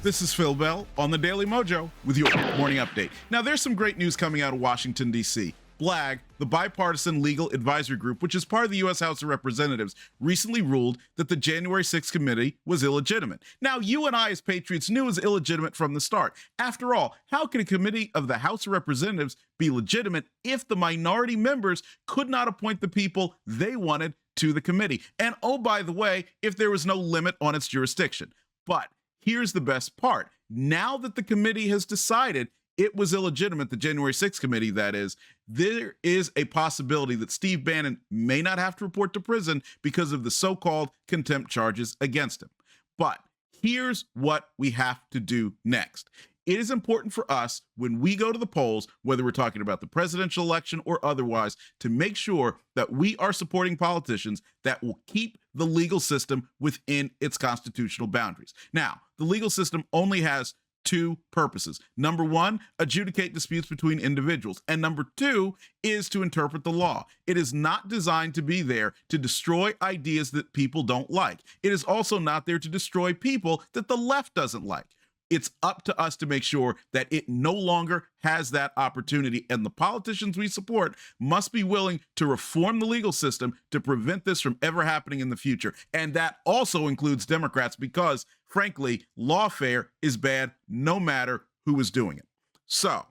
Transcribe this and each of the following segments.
This is Phil Bell on the Daily Mojo with your morning update. Now, there's some great news coming out of Washington, D.C. BLAG, the bipartisan legal advisory group, which is part of the U.S. House of Representatives, recently ruled that the January 6th committee was illegitimate. Now, you and I as patriots knew it was illegitimate from the start. After all, how can a committee of the House of Representatives be legitimate if the minority members could not appoint the people they wanted to the committee? And oh, by the way, if there was no limit on its jurisdiction. But here's the best part. Now that the committee has decided it was illegitimate, the January 6th committee, that is, there is a possibility that Steve Bannon may not have to report to prison because of the so-called contempt charges against him. But here's what we have to do next. It is important for us when we go to the polls, whether we're talking about the presidential election or otherwise, to make sure that we are supporting politicians that will keep the legal system within its constitutional boundaries. Now, the legal system only has two purposes. Number one, adjudicate disputes between individuals. And number two is to interpret the law. It is not designed to be there to destroy ideas that people don't like. It is also not there to destroy people that the left doesn't like. It's up to us to make sure that it no longer has that opportunity. And the politicians we support must be willing to reform the legal system to prevent this from ever happening in the future. And that also includes Democrats because, frankly, lawfare is bad no matter who is doing it. So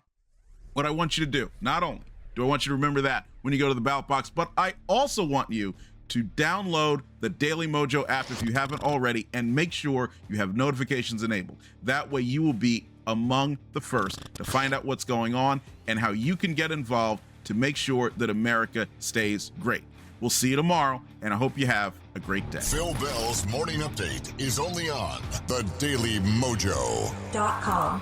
what I want you to do, not only do I want you to remember that when you go to the ballot box, but I also want you to download the Daily Mojo app if you haven't already, and make sure you have notifications enabled. That way you will be among the first to find out what's going on and how you can get involved to make sure that America stays great. We'll see you tomorrow, and I hope you have a great day. Phil Bell's Morning Update is only on the Daily Mojo.com.